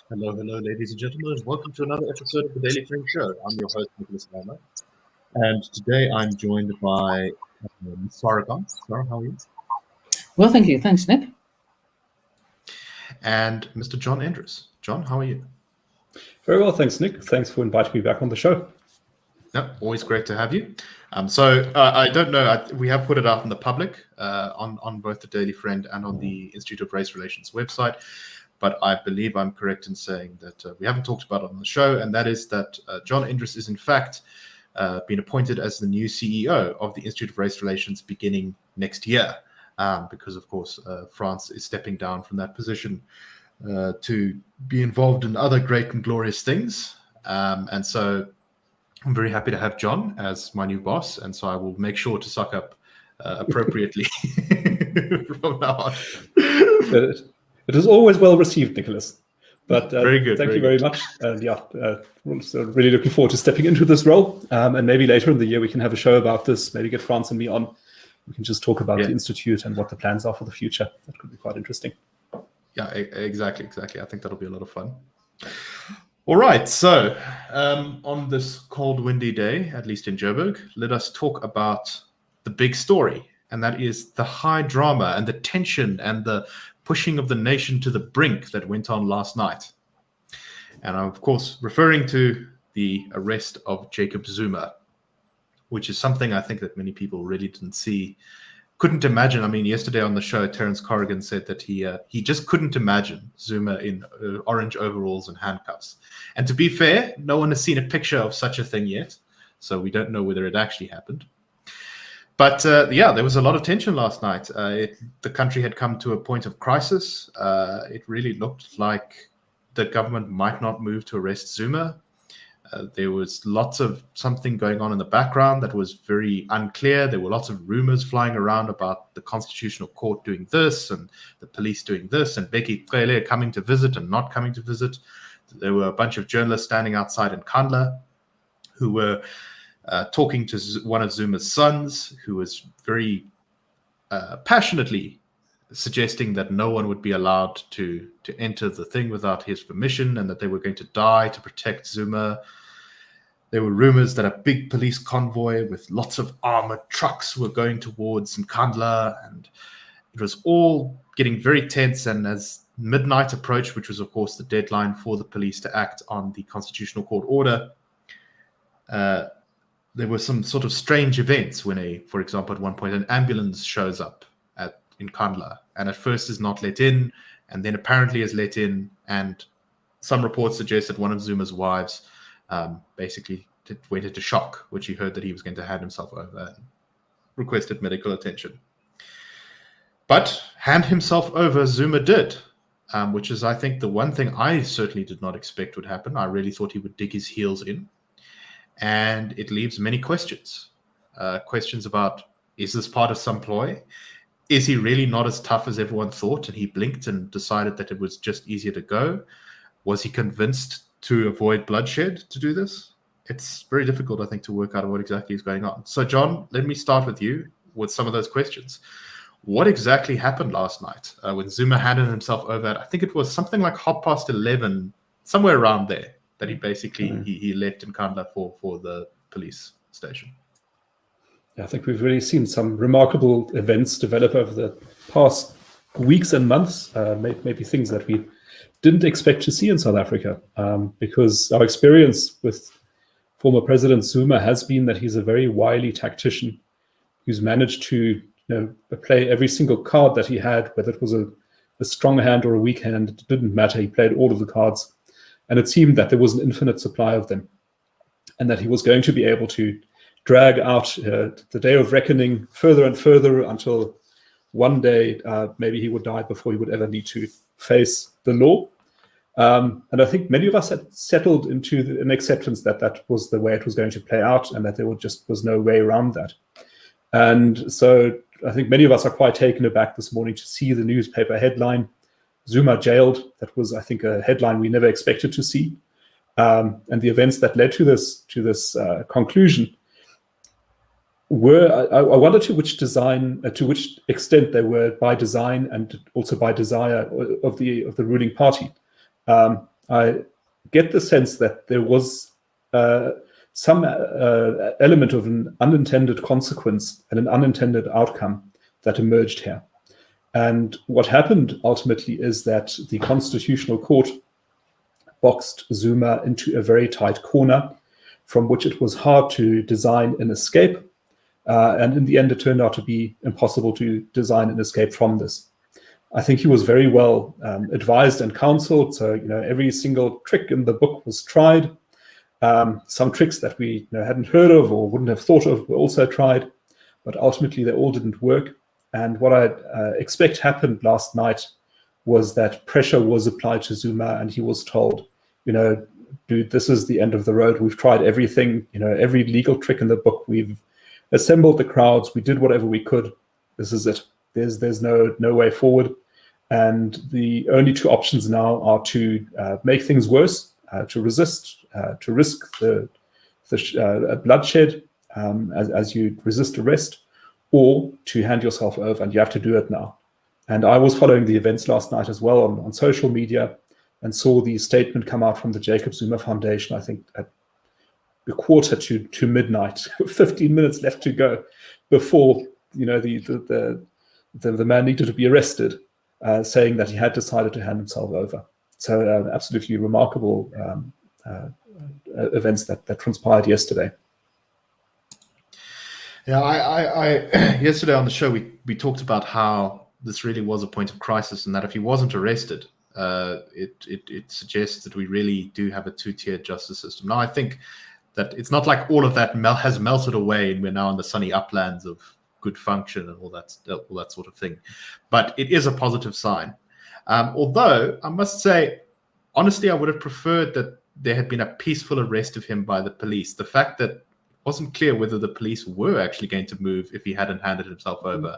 Hello, ladies and gentlemen. Welcome to another episode of the Daily Friend Show. I'm your host, Nicholas Lorimer, and today I'm joined by Sara Gon. Sara, how are you? Well, thank you. Thanks, Nick. And Mr. John Endres. John, how are you? Very well, thanks, Nick. Thanks for inviting me back on the show. No, always great to have you. I don't know. We have put it out in the public on both the Daily Friend and on the Institute of Race Relations website. But I believe I'm correct in saying that we haven't talked about it on the show, and that is that John Endres is in fact been appointed as the new CEO of the Institute of Race Relations beginning next year, because of course France is stepping down from that position to be involved in other great and glorious things. And so I'm very happy to have John as my new boss, and so I will make sure to suck up appropriately from now on. It is always well received, Nicholas. But very good. Thank you very much. So really looking forward to stepping into this role. And maybe later in the year we can have a show about this. Maybe get France and me on. We can just talk about the Institute and what the plans are for the future. That could be quite interesting. Yeah, exactly. I think that'll be a lot of fun. All right. So on this cold, windy day, at least in Joburg, let us talk about the big story. And that is the high drama and the tension and the pushing of the nation to the brink that went on last night. And I'm, of course, referring to the arrest of Jacob Zuma, which is something I think that many people really didn't see, couldn't imagine. I mean, yesterday on the show, Terence Corrigan said that he just couldn't imagine Zuma in orange overalls and handcuffs. And to be fair, no one has seen a picture of such a thing yet, so we don't know whether it actually happened. But there was a lot of tension last night. The country had come to a point of crisis. It really looked like the government might not move to arrest Zuma. There was lots of something going on in the background that was very unclear. There were lots of rumors flying around about the Constitutional Court doing this and the police doing this and Becky Cele coming to visit and not coming to visit. There were a bunch of journalists standing outside in Kandla who were talking to one of Zuma's sons, who was very passionately suggesting that no one would be allowed to enter the thing without his permission and that they were going to die to protect Zuma. There were rumors that a big police convoy with lots of armored trucks were going towards Nkandla, and it was all getting very tense. And as midnight approached, which was, of course, the deadline for the police to act on the Constitutional Court order, there were some sort of strange events when for example, at one point, an ambulance shows up in Kandla and at first is not let in, and then apparently is let in. And some reports suggest that one of Zuma's wives basically went into shock when she heard that he was going to hand himself over and requested medical attention. But hand himself over Zuma did, which is, I think, the one thing I certainly did not expect would happen. I really thought he would dig his heels in. And it leaves many questions. Questions about, is this part of some ploy? Is he really not as tough as everyone thought and he blinked and decided that it was just easier to go? Was he convinced to avoid bloodshed to do this? It's very difficult, I think, to work out what exactly is going on. So, John, let me start with you with some of those questions. What exactly happened last night when Zuma handed himself over at, I think it was something like 11:30, somewhere around there, that he basically he left in Nkandla for the police station? Yeah, I think we've really seen some remarkable events develop over the past weeks and months, maybe things that we didn't expect to see in South Africa, because our experience with former President Zuma has been that he's a very wily tactician who's managed to play every single card that he had, whether it was a strong hand or a weak hand. It didn't matter. He played all of the cards. And it seemed that there was an infinite supply of them and that he was going to be able to drag out the day of reckoning further and further until one day maybe he would die before he would ever need to face the law. And I think many of us had settled into an acceptance that that was the way it was going to play out and that there was no way around that. And so I think many of us are quite taken aback this morning to see the newspaper headline, Zuma jailed. That was, I think, a headline we never expected to see. And the events that led to this conclusion were, I wonder to which extent they were by design and also by desire of the ruling party. I get the sense that there was some element of an unintended consequence and an unintended outcome that emerged here. And what happened ultimately is that the Constitutional Court boxed Zuma into a very tight corner from which it was hard to design an escape. And in the end, it turned out to be impossible to design an escape from this. I think he was very well advised and counseled. So, every single trick in the book was tried. Some tricks that we hadn't heard of or wouldn't have thought of were also tried, but ultimately they all didn't work. And what I expect happened last night was that pressure was applied to Zuma, and he was told, dude, this is the end of the road. We've tried everything, every legal trick in the book. We've assembled the crowds. We did whatever we could. This is it. There's no way forward. And the only two options now are to make things worse, to resist, to risk the bloodshed as you resist arrest, or to hand yourself over, and you have to do it now. And I was following the events last night as well on social media, and saw the statement come out from the Jacob Zuma Foundation, I think at a quarter to midnight, 15 minutes left to go before the man needed to be arrested, saying that he had decided to hand himself over. So absolutely remarkable events that transpired yesterday. Yeah, I yesterday on the show we talked about how this really was a point of crisis, and that if he wasn't arrested, it suggests that we really do have a two-tiered justice system. Now, I think that it's not like all of that has melted away and we're now in the sunny uplands of good function and all that sort of thing. But it is a positive sign. Although I must say, honestly, I would have preferred that there had been a peaceful arrest of him by the police. The fact that it wasn't clear whether the police were actually going to move if he hadn't handed himself over,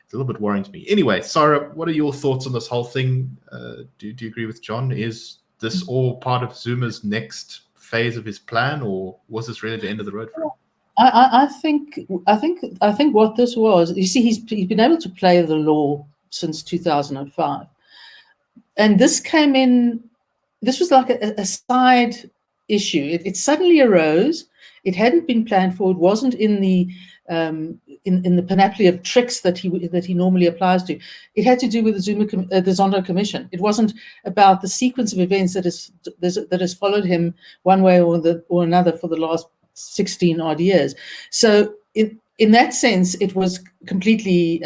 it's a little bit worrying to me. Anyway, Sara, what are your thoughts on this whole thing? Do you agree with John? Is this all part of Zuma's next phase of his plan, or was this really the end of the road for him? I think what this was, you see, he's been able to play the law since 2005, and this came in. This was like a side issue. It suddenly arose. It hadn't been planned for. It wasn't in the panoply of tricks that he normally applies to. It had to do with the Zondo Commission. It wasn't about the sequence of events that has followed him one way or another for the last 16 odd years. So in that sense, it was completely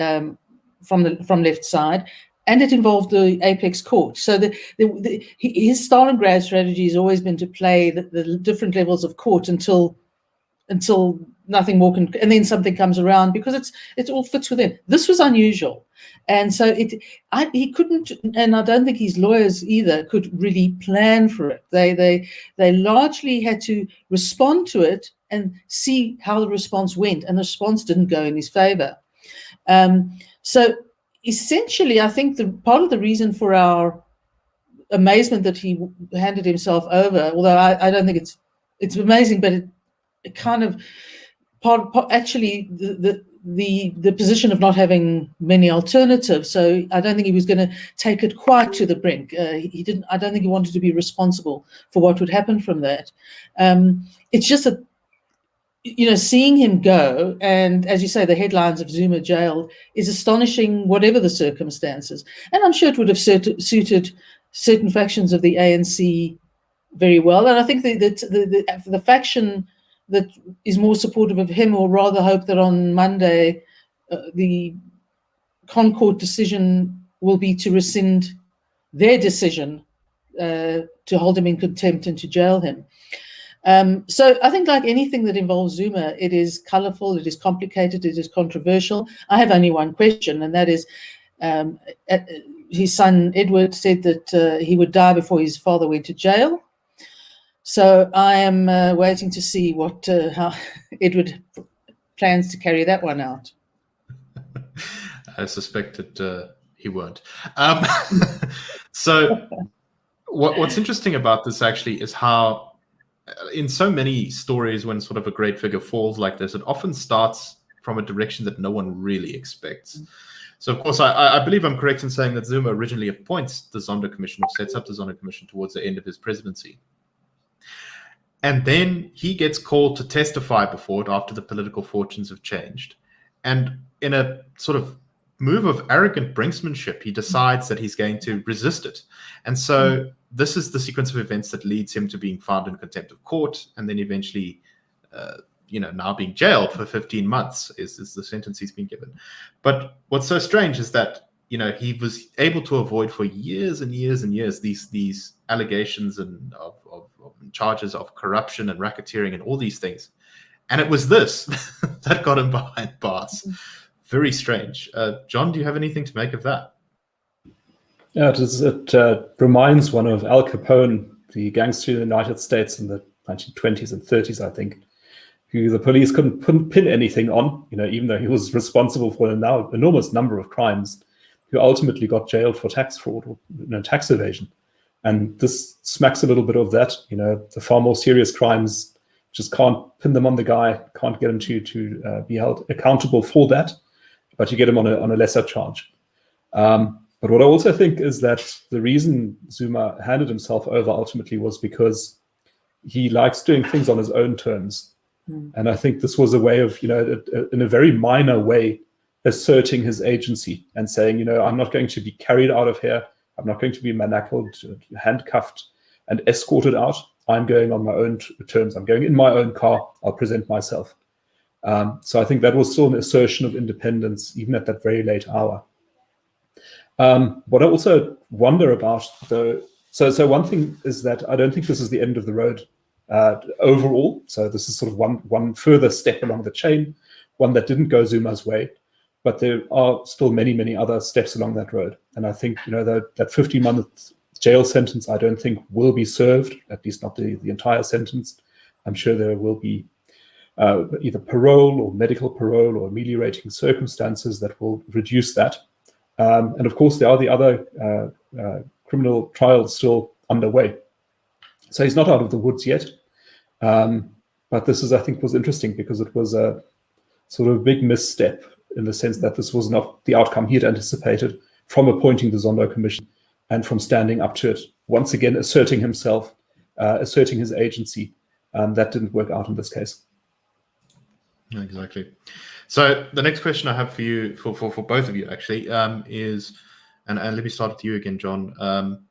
from left side, and it involved the apex court. So his Stalingrad strategy has always been to play the different levels of court until nothing more can, and then something comes around, because it all fits within. This was unusual, and so he couldn't, and I don't think his lawyers either could really plan for it. They largely had to respond to it and see how the response went, and the response didn't go in his favor. So essentially, I think the part of the reason for our amazement that he handed himself over, although I don't think it's amazing, but it kind of actually the position of not having many alternatives. So I don't think he was going to take it quite to the brink. He didn't. I don't think he wanted to be responsible for what would happen from that. It's just that, seeing him go, and as you say, the headlines of Zuma jailed is astonishing, whatever the circumstances. And I'm sure it would have suited certain factions of the ANC very well. And I think that the faction that is more supportive of him will rather hope that on Monday the Concord decision will be to rescind their decision to hold him in contempt and to jail him. So I think, like anything that involves Zuma, it is colourful, it is complicated, it is controversial. I have only one question, and that is, his son Edward said that he would die before his father went to jail. So I am waiting to see how Edward plans to carry that one out. I suspect that he won't. So what's interesting about this actually is how, in so many stories, when sort of a great figure falls like this, it often starts from a direction that no one really expects. So, of course, I believe I'm correct in saying that Zuma originally appoints the Zondo Commission, or sets up the Zondo Commission towards the end of his presidency. And then he gets called to testify before it after the political fortunes have changed. And in a sort of move of arrogant brinksmanship, he decides that he's going to resist it. And so this is the sequence of events that leads him to being found in contempt of court, and then eventually, now being jailed for 15 months is the sentence he's been given. But what's so strange is that, he was able to avoid for years and years and years these allegations and of charges of corruption and racketeering and all these things. And it was this that got him behind bars. Very strange. John, do you have anything to make of that? Yeah, it reminds one of Al Capone, the gangster in the United States in the 1920s and 30s, I think, who the police couldn't pin anything on, even though he was responsible for an enormous number of crimes, who ultimately got jailed for tax fraud or tax evasion. And this smacks a little bit of that. The far more serious crimes, just can't pin them on the guy, can't get him to be held accountable for that, but you get him on a lesser charge. But what I also think is that the reason Zuma handed himself over ultimately was because he likes doing things on his own terms. And I think this was a way of, in a very minor way, asserting his agency and saying, I'm not going to be carried out of here. I'm not going to be manacled, handcuffed, and escorted out. I'm going on my own terms. I'm going in my own car. I'll present myself. So I think that was still an assertion of independence, even at that very late hour. What I also wonder about, though, so one thing is that I don't think this is the end of the road overall. So this is sort of one further step along the chain, one that didn't go Zuma's way. But there are still many, many other steps along that road. And I think, that 15-month jail sentence, I don't think will be served, at least not the entire sentence. I'm sure there will be either parole or medical parole or ameliorating circumstances that will reduce that. And of course, there are the other criminal trials still underway. So he's not out of the woods yet. But this I think, was interesting because it was a sort of big misstep in the sense that this was not the outcome he had anticipated from appointing the Zondo Commission and from standing up to it, once again asserting himself, asserting his agency. That didn't work out in this case. Exactly. So the next question I have for you, for both of you actually, is, and let me start with you again, John.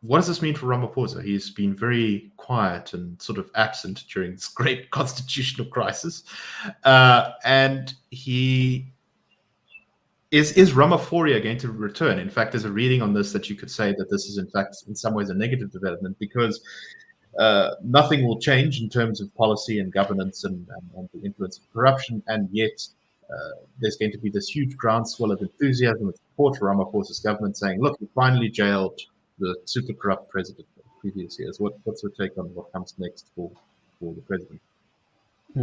What does this mean for Ramaphosa? He's been very quiet and sort of absent during this great constitutional crisis. And he is Ramaphoria going to return? In fact, there's a reading on this that you could say that this is, in fact, in some ways a negative development because nothing will change in terms of policy and governance and the influence of corruption. And yet there's going to be this huge groundswell of enthusiasm and support for Ramaphosa's government saying, look, we finally jailed the super corrupt president of previous years. What's your take on what comes next for the president? I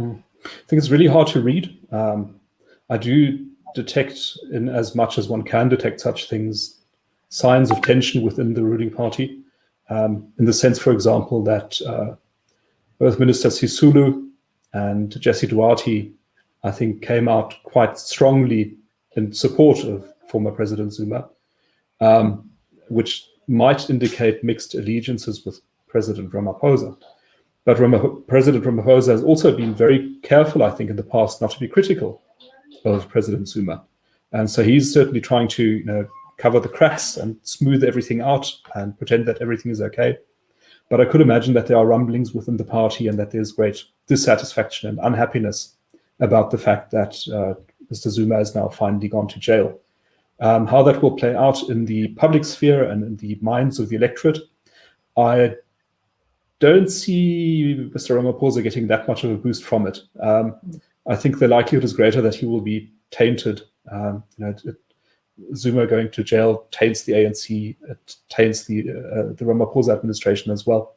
think it's really hard to read. I do detect, in as much as one can detect such things, signs of tension within the ruling party. In the sense, for example, that both Minister Sisulu and Jesse Duarte, I think, came out quite strongly in support of former President Zuma, which might indicate mixed allegiances with President Ramaphosa. But President Ramaphosa has also been very careful, I think, in the past not to be critical of President Zuma. And so he's certainly trying to cover the cracks and smooth everything out and pretend that everything is okay. But I could imagine that there are rumblings within the party and that there's great dissatisfaction and unhappiness about the fact that Mr. Zuma has now finally gone to jail. How that will play out in the public sphere and in the minds of the electorate, I don't see Mr. Ramaphosa getting that much of a boost from it. I think the likelihood is greater that he will be tainted. Zuma going to jail taints the ANC, it taints the Ramaphosa administration as well.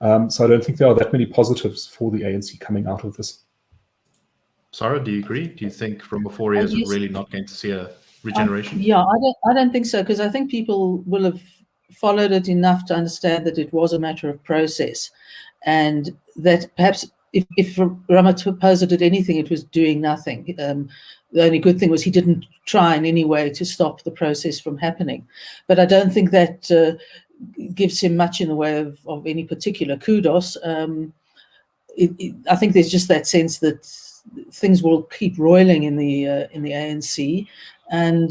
So I don't think there are that many positives for the ANC coming out of this. Sara, do you agree? Do you think Ramaphosa is really not going to see a regeneration? I don't think so, because I think people will have followed it enough to understand that it was a matter of process, and that perhaps if Ramaphosa did anything, it was doing nothing. The only good thing was he didn't try in any way to stop the process from happening. But I don't think that gives him much in the way of any particular kudos. I think there's just that sense that things will keep roiling in the ANC, and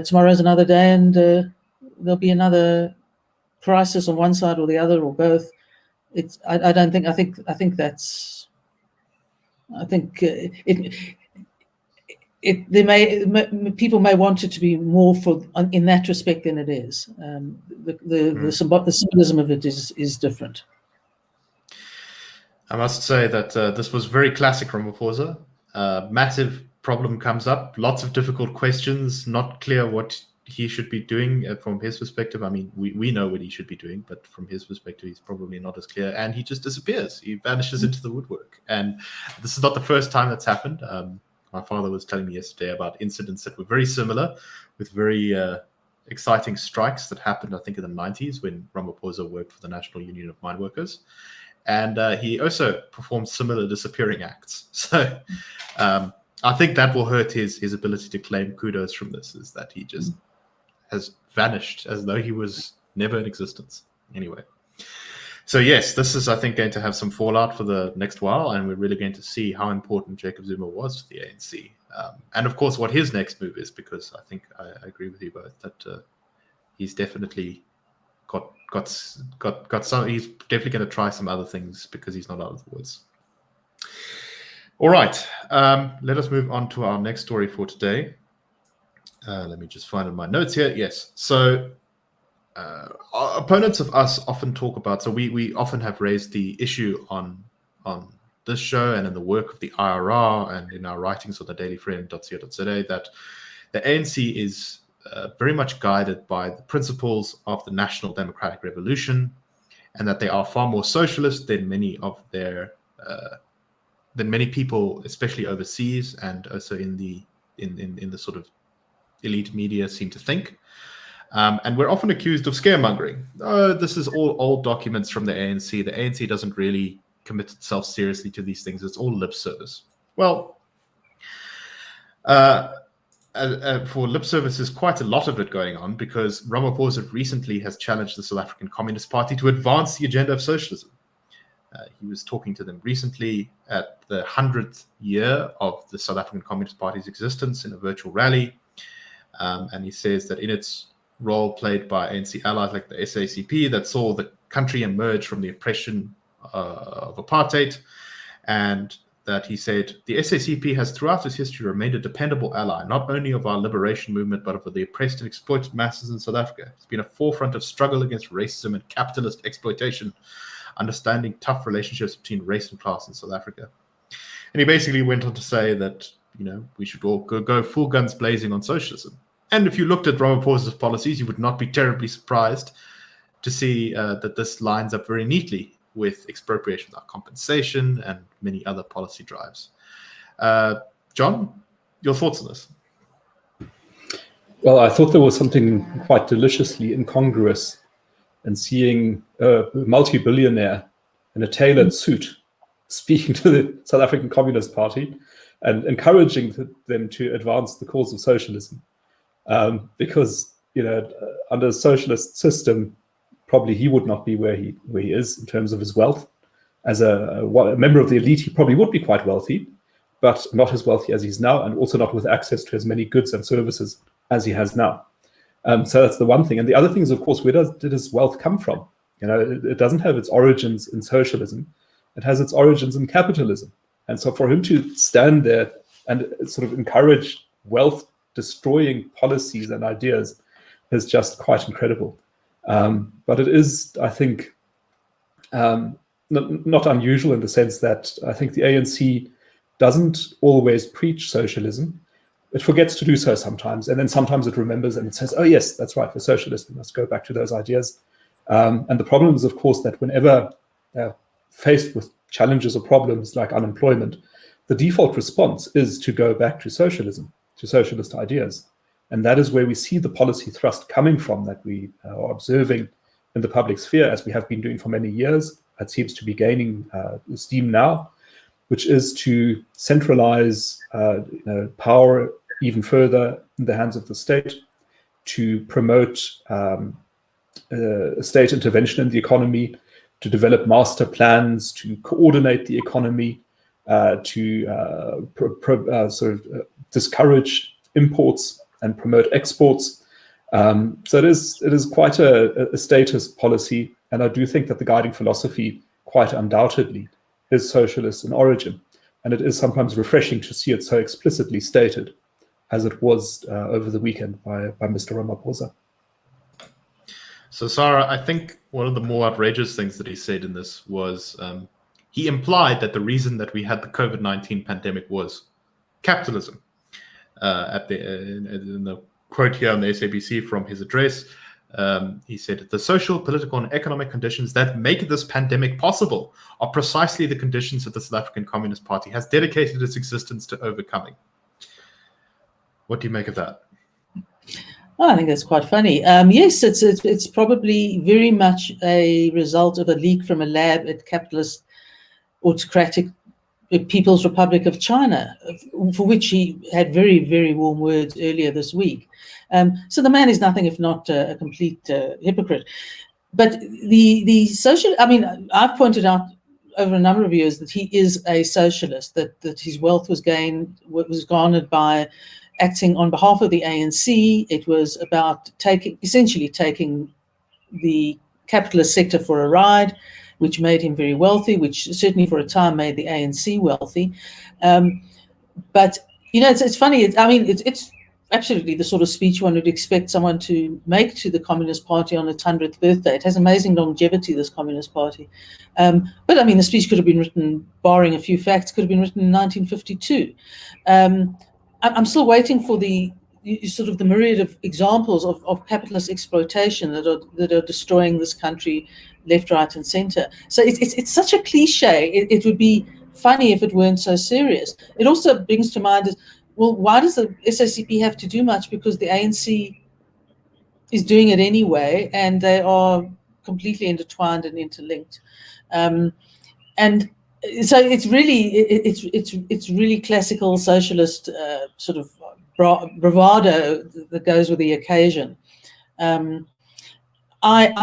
tomorrow's another day, and there'll be another crisis on one side or the other or both. I think people may want it to be more in that respect than it is. The symbolism of it is different. I must say that this was very classic Ramaphosa. Massive problem comes up, lots of difficult questions, not clear what he should be doing from his perspective. I mean, we know what he should be doing, but from his perspective, he's probably not as clear. And he just disappears. He vanishes into the woodwork. And this is not the first time that's happened. My father was telling me yesterday about incidents that were very similar, with very exciting strikes that happened, I think, in the 90s when Ramaphosa worked for the National Union of Mine Workers. And he also performed similar disappearing acts. So I think that will hurt his ability to claim kudos from this, is that he just has vanished as though he was never in existence. Anyway. So yes, this is, I think, going to have some fallout for the next while, and we're really going to see how important Jacob Zuma was to the ANC. And of course, what his next move is, because I think I agree with you both that he's definitely got some. He's definitely going to try some other things because he's not out of the woods. All right, let us move on to our next story for today. Let me just find in my notes here. Yes, so opponents of us often talk about. So we often have raised the issue on this show and in the work of the IRR and in our writings on the dailyfriend.co.za that the ANC is very much guided by the principles of the National Democratic Revolution, and that they are far more socialist than many of their than many people, especially overseas and also in the sort of elite media, seem to think. And we're often accused of scaremongering. Oh, this is all old documents from the ANC. The ANC doesn't really commit itself seriously to these things. It's all lip service. Well, for lip service, there's quite a lot of it going on, because Ramaphosa recently has challenged the South African Communist Party to advance the agenda of socialism. He was talking to them recently at the 100th year of the South African Communist Party's existence in a virtual rally. And he says that in its role played by ANC allies like the SACP that saw the country emerge from the oppression of apartheid, and that he said the SACP has throughout its history remained a dependable ally, not only of our liberation movement, but of the oppressed and exploited masses in South Africa. It's been a forefront of struggle against racism and capitalist exploitation, understanding tough relationships between race and class in South Africa. And he basically went on to say that, we should all go full guns blazing on socialism. And if you looked at Ramaphosa's policies, you would not be terribly surprised to see that this lines up very neatly with expropriation without compensation and many other policy drives. John, your thoughts on this? Well, I thought there was something quite deliciously incongruous in seeing a multi-billionaire in a tailored suit speaking to the South African Communist Party and encouraging them to advance the cause of socialism. Because, under a socialist system, probably he would not be where he is in terms of his wealth. As a member of the elite, he probably would be quite wealthy, but not as wealthy as he's now, and also not with access to as many goods and services as he has now. So that's the one thing. And the other thing is, of course, where did his wealth come from? It doesn't have its origins in socialism. It has its origins in capitalism. And so for him to stand there and sort of encourage wealth-destroying policies and ideas is just quite incredible. But it is, I think, not unusual in the sense that I think the ANC doesn't always preach socialism. It forgets to do so sometimes, and then sometimes it remembers and it says, oh yes, that's right, for socialism, let's go back to those ideas. And the problem is, of course, that whenever they're faced with challenges or problems like unemployment, the default response is to go back to socialism, to socialist ideas. And that is where we see the policy thrust coming from that we are observing in the public sphere, as we have been doing for many years. that seems to be gaining steam now, which is to centralize power even further in the hands of the state, to promote state intervention in the economy, to develop master plans, to coordinate the economy, to discourage imports and promote exports. So it is quite a statist policy, and I do think that the guiding philosophy, quite undoubtedly, is socialist in origin, and it is sometimes refreshing to see it so explicitly stated, as it was over the weekend by Mr. Ramaphosa. So, Sara, I think one of the more outrageous things that he said in this was he implied that the reason that we had the COVID-19 pandemic was capitalism. In the quote here on the SABC from his address, he said, "The social, political, and economic conditions that make this pandemic possible are precisely the conditions that the South African Communist Party has dedicated its existence to overcoming." What do you make of that? Oh, I think that's quite funny. Yes, it's probably very much a result of a leak from a lab at capitalist autocratic People's Republic of China, for which he had very, very warm words earlier this week. So the man is nothing if not a complete hypocrite. But the social, I mean, I've pointed out over a number of years that he is a socialist, that his wealth was garnered by acting on behalf of the ANC. It was about essentially taking the capitalist sector for a ride, which made him very wealthy, which certainly for a time made the ANC wealthy. But, it's funny. It's absolutely the sort of speech one would expect someone to make to the Communist Party on its 100th birthday. It has amazing longevity, this Communist Party. But, the speech could have been written, barring a few facts, could have been written in 1952. I'm still waiting for the myriad of examples of capitalist exploitation that are destroying this country left, right, and center. So it's such a cliche. It would be funny if it weren't so serious. It also brings to mind, well, why does the SACP have to do much? Because the ANC is doing it anyway, and they are completely intertwined and interlinked. And so it's really classical socialist sort of bravado that goes with the occasion. I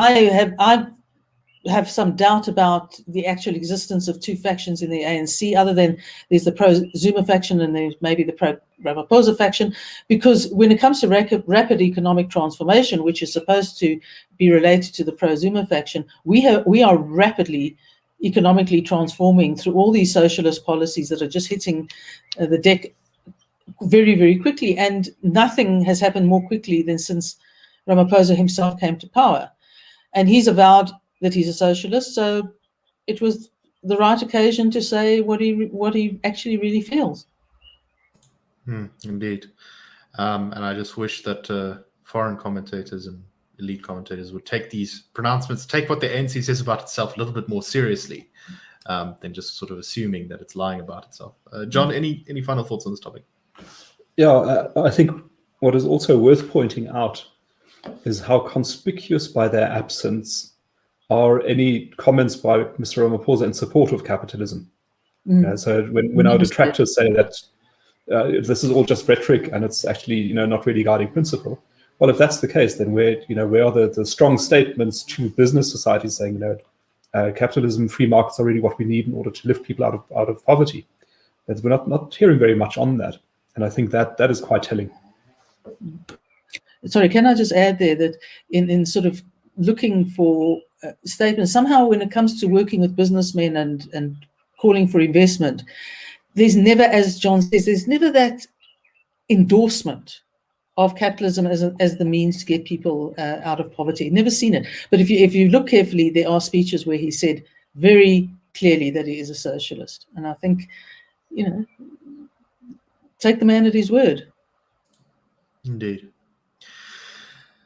have some doubt about the actual existence of two factions in the ANC, other than there's the pro-Zuma faction and there's maybe the pro-Ramaphosa faction, because when it comes to rapid economic transformation, which is supposed to be related to the pro-Zuma faction, we are rapidly economically transforming through all these socialist policies that are just hitting the deck very, very quickly. And nothing has happened more quickly than since Ramaphosa himself came to power. And he's avowed that he's a socialist, so it was the right occasion to say what he actually really feels. Indeed. And I just wish that foreign commentators and elite commentators would take these pronouncements, take what the ANC says about itself a little bit more seriously than just sort of assuming that it's lying about itself. John, any final thoughts on this topic? Yeah, I think what is also worth pointing out is how conspicuous by their absence are any comments by Mr. Ramaphosa in support of capitalism. So when our detractors say that this is all just rhetoric and it's actually not really guiding principle, well, if that's the case, then where are the strong statements to business society saying capitalism, free markets are really what we need in order to lift people out of poverty? And we're not hearing very much on that, and I think that is quite telling. Sorry, can I just add there that in sort of looking for statements, somehow when it comes to working with businessmen and calling for investment, there's never, as John says, there's never that endorsement of capitalism as the means to get people out of poverty. Never seen it. But if you look carefully, there are speeches where he said very clearly that he is a socialist. And I think, take the man at his word. Indeed.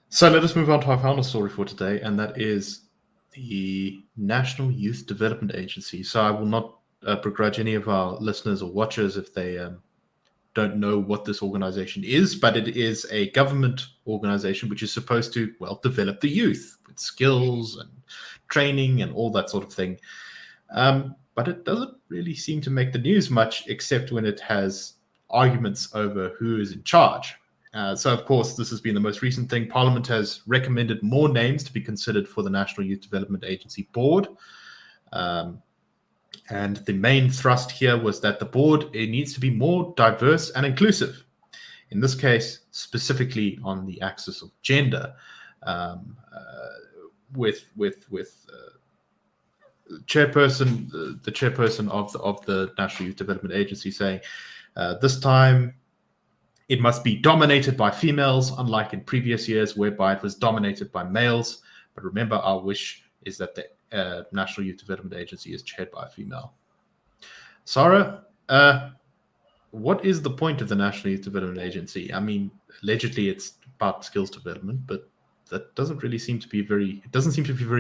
So let us move on to our final story for today, and that is the National Youth Development Agency. So I will not begrudge any of our listeners or watchers if they don't know what this organization is, but it is a government organization which is supposed to, develop the youth with skills and training and all that sort of thing. But it doesn't really seem to make the news much, except when it has arguments over who is in charge. So, of course, this has been the most recent thing. Parliament has recommended more names to be considered for the National Youth Development Agency board. And the main thrust here was that the board, it needs to be more diverse and inclusive. In this case, specifically on the axis of gender, with chairperson, the chairperson of the National Youth Development Agency saying, this time it must be dominated by females, unlike in previous years whereby it was dominated by males. But remember, our wish is that the National Youth Development Agency is chaired by a female. Sara, what is the point of the National Youth Development Agency? I mean, allegedly it's about skills development, but that doesn't really seem to be very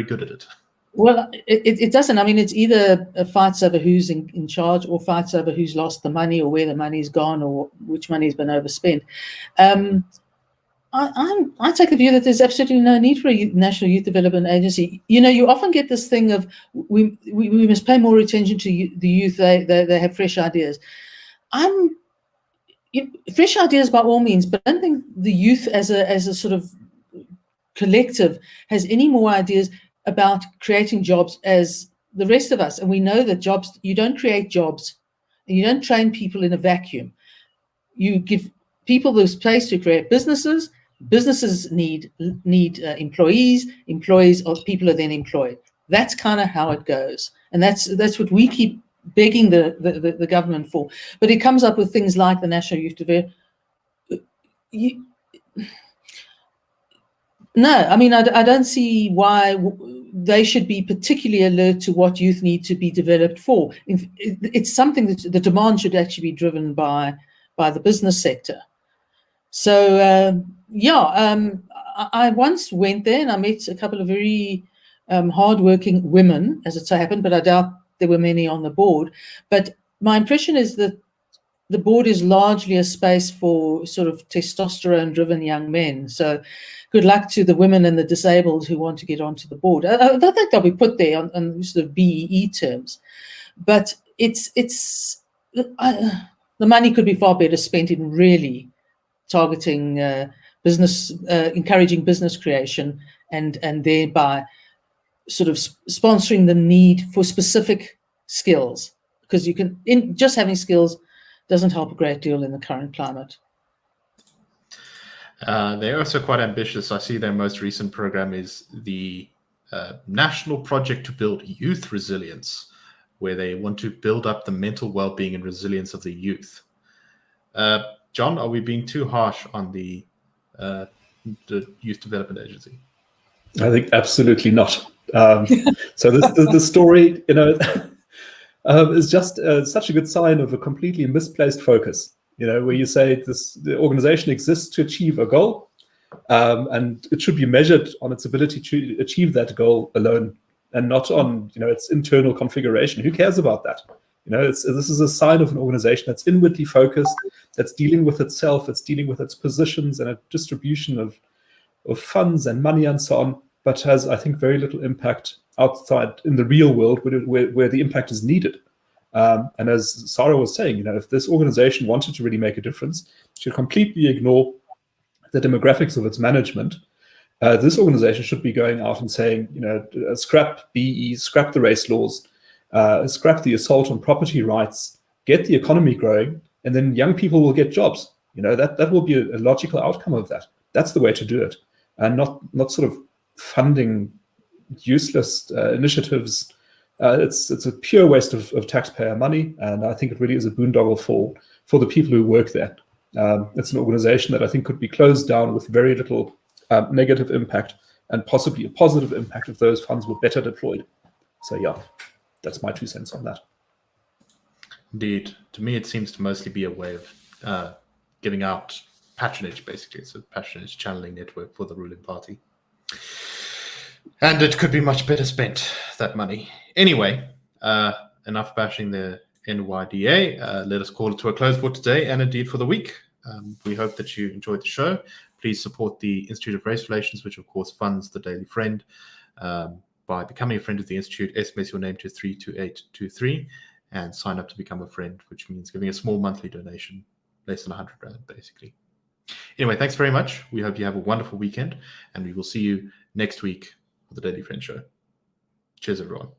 good at it. Well, it doesn't. I mean, it's either fights over who's in charge, or fights over who's lost the money, or where the money's gone, or which money's been overspent. I take the view that there's absolutely no need for a National Youth Development Agency. You know, you often get this thing of we must pay more attention to the youth. They have fresh ideas. Fresh ideas by all means, but I don't think the youth as a sort of collective has any more ideas about creating jobs as the rest of us. And we know that jobs, you don't create jobs, and you don't train people in a vacuum. You give people the space to create businesses. Businesses need employees. Employees or people are then employed. That's kind of how it goes, and that's what we keep begging the government for. But it comes up with things like the National Youth Development. No, I mean, I don't see why they should be particularly alert to what youth need to be developed for. It's something that the demand should actually be driven by the business sector. So, I once went there and I met a couple of very hardworking women, as it so happened, but I doubt there were many on the board. But my impression is that the board is largely a space for sort of testosterone-driven young men. So good luck to the women and the disabled who want to get onto the board. I don't think they'll be put there on sort of BEE terms. But the money could be far better spent in really targeting business, encouraging business creation, and thereby sort of sponsoring the need for specific skills, because just having skills doesn't help a great deal in the current climate. They're also quite ambitious. I see their most recent program is the National Project to Build Youth Resilience, where they want to build up the mental well-being and resilience of the youth. John, are we being too harsh on the Youth Development Agency? I think absolutely not. So the story, is just such a good sign of a completely misplaced focus. Where you say the organization exists to achieve a goal, and it should be measured on its ability to achieve that goal alone, and not on its internal configuration. Who cares about that? This is a sign of an organization that's inwardly focused, that's dealing with itself, it's dealing with its positions and a distribution of funds and money and so on, but has, I think, very little impact outside in the real world where the impact is needed. And as Sara was saying, if this organization wanted to really make a difference, it should completely ignore the demographics of its management. This organization should be going out and saying, scrap BE, scrap the race laws, scrap the assault on property rights, get the economy growing, and then young people will get jobs. That will be a logical outcome of that. That's the way to do it, and not sort of funding useless initiatives. It's a pure waste of taxpayer money, and I think it really is a boondoggle for the people who work there. It's an organization that I think could be closed down with very little negative impact, and possibly a positive impact if those funds were better deployed. So yeah, that's my 2 cents on that. Indeed. To me, it seems to mostly be a way of giving out patronage, basically. It's a patronage channeling network for the ruling party. And it could be much better spent, that money. Anyway, enough bashing the NYDA. Let us call it to a close for today and indeed for the week. We hope that you enjoyed the show. Please support the Institute of Race Relations, which of course funds the Daily Friend. by becoming a friend of the Institute. SMS your name to 32823 and sign up to become a friend, which means giving a small monthly donation, less than 100 Rand, basically. Anyway, thanks very much. We hope you have a wonderful weekend, and we will see you next week for the Daily Friend Show. Cheers, everyone.